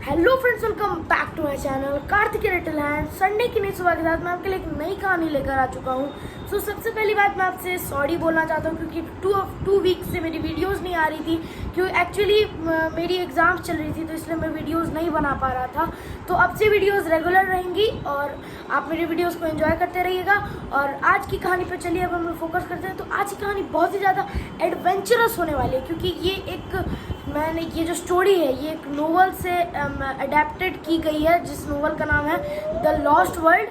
Hello friends, welcome back to my channel कार्तिकेलिटलहैंड। Sunday की नई सुबह के साथ मैं आपके लिए एक नई कहानी लेकर आ चुका हूँ। सो सबसे पहली बात मैं आपसे सॉरी बोलना चाहता हूँ क्योंकि टू वीक्स से मेरी वीडियोस नहीं आ रही थी, क्योंकि एक्चुअली मेरी एग्ज़ाम्स चल रही थी, तो इसलिए मैं वीडियोस नहीं बना पा रहा था। तो अब से वीडियोस रेगुलर रहेंगी और आप मेरे वीडियोस को एंजॉय करते रहिएगा। और आज की कहानी पर चलिए अब हम लोग फोकस करते हैं। तो आज की कहानी बहुत ही ज़्यादा एडवेंचरस होने वाली है, क्योंकि ये जो स्टोरी है ये एक नोवेल से अडेप्टेड की गई है, जिस नोवेल का नाम है द लॉस्ट वर्ल्ड।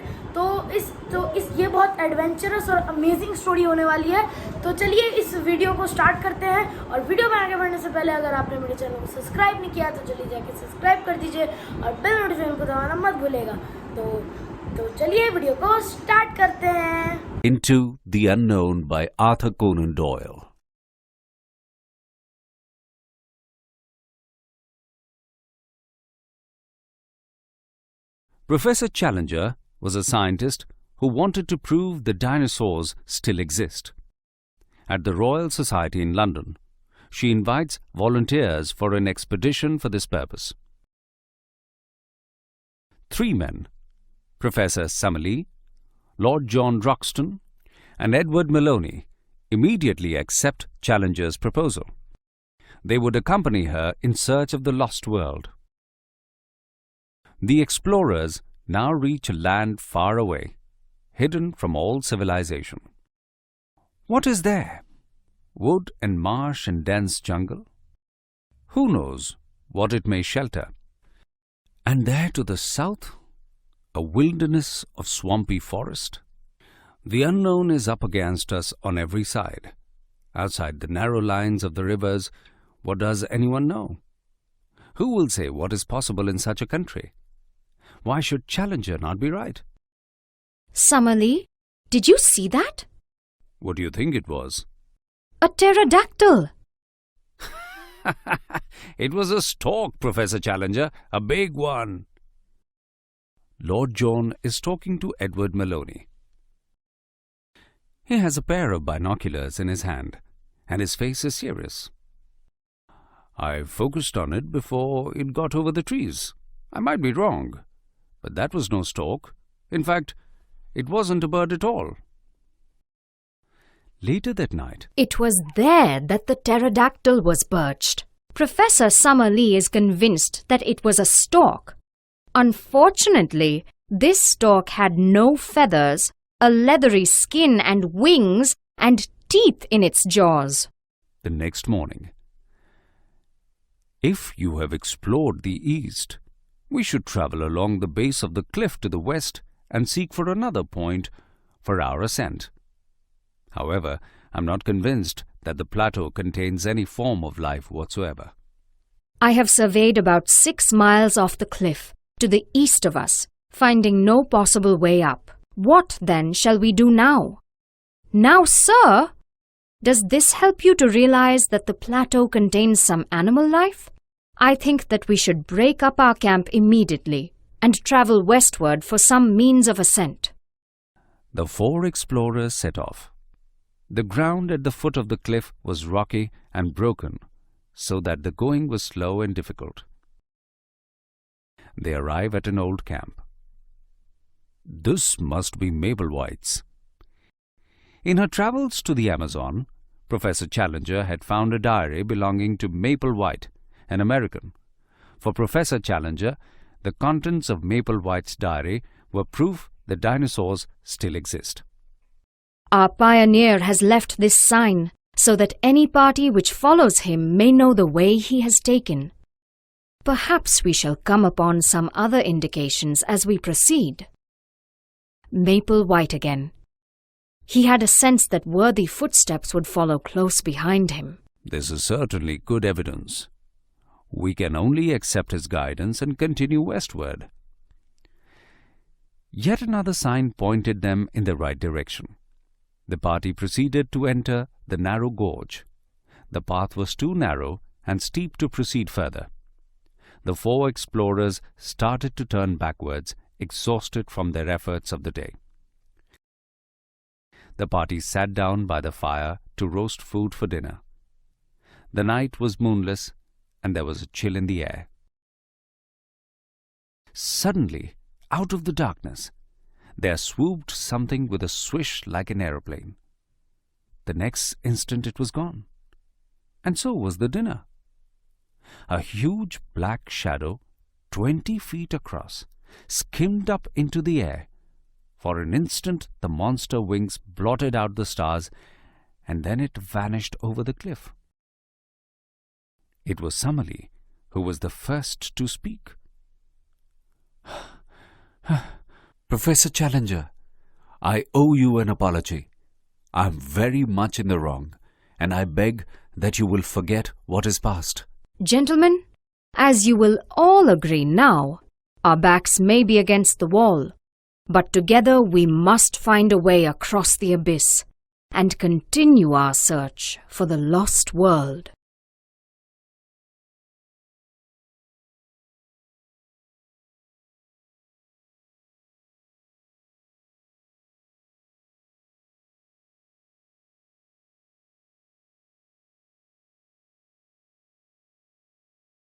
ये बहुत एडवेंचरस और अमेजिंग स्टोरी होने वाली है। तो चलिए इस वीडियो को स्टार्ट करते हैं। और वीडियो में आगे बढ़ने से पहले अगर आपने मेरे चैनल को सब्सक्राइब नहीं किया तो चलिए जाके सब्सक्राइब कर दीजिए और बेल नोटिफिकेशन को दबाना मत भूलिएगा। तो चलिए वीडियो को स्टार्ट करते हैं। Into the Unknown by Arthur Conan Doyle. Professor Challenger was a scientist who wanted to prove the dinosaurs still exist. At the Royal Society in London, she invites volunteers for an expedition for this purpose. 3 men, Professor Summerlee, Lord John Roxton, and Edward Maloney, immediately accept Challenger's proposal. They would accompany her in search of the lost world. The explorers now reach a land far away, hidden from all civilization. What is there? Wood and marsh and dense jungle? Who knows what it may shelter? And there to the south, a wilderness of swampy forest. The unknown is up against us on every side. Outside the narrow lines of the rivers, what does anyone know? Who will say what is possible in such a country? Why should Challenger not be right? Summerlee, did you see that? What do you think it was? A pterodactyl. It was a stork, Professor Challenger, a big one. Lord John is talking to Edward Maloney. He has a pair of binoculars in his hand, and his face is serious. I focused on it before it got over the trees. I might be wrong, but that was no stork. In fact, it wasn't a bird at all. Later that night, It was there that the pterodactyl was perched. Professor Summerlee is convinced that it was a stork. Unfortunately, this stork had no feathers, a leathery skin and wings, and teeth in its jaws. the next morning, if you have explored the east, we should travel along the base of the cliff to the west and seek for another point for our ascent. However, I'm not convinced that the plateau contains any form of life whatsoever. I have surveyed about 6 miles off the cliff to the east of us, finding no possible way up. What then shall we do now? Now, sir, does this help you to realize that the plateau contains some animal life? I think that we should break up our camp immediately and travel westward for some means of ascent. The 4 explorers set off. The ground at the foot of the cliff was rocky and broken, so that the going was slow and difficult. They arrive at an old camp. This must be Mabel White's. In her travels to the Amazon, Professor Challenger had found a diary belonging to Maple White, an American. For Professor Challenger, the contents of Maple White's diary were proof that dinosaurs still exist. Our pioneer has left this sign so that any party which follows him may know the way he has taken. Perhaps we shall come upon some other indications as we proceed. Maple White again. He had a sense that worthy footsteps would follow close behind him. This is certainly good evidence. We can only accept his guidance and continue westward. Yet another sign pointed them in the right direction. The party proceeded to enter the narrow gorge. The path was too narrow and steep to proceed further. The 4 explorers started to turn backwards, exhausted from their efforts of the day. The party sat down by the fire to roast food for dinner. The night was moonless and there was a chill in the air. Suddenly, out of the darkness, there swooped something with a swish like an aeroplane. The next instant it was gone, and so was the dinner. A huge black shadow, 20 feet across, skimmed up into the air. For an instant the monster wings blotted out the stars, and then it vanished over the cliff. It was Samali who was the first to speak. Professor Challenger, I owe you an apology. I am very much in the wrong, and I beg that you will forget what is past. Gentlemen, as you will all agree now, our backs may be against the wall, but together we must find a way across the abyss and continue our search for the lost world.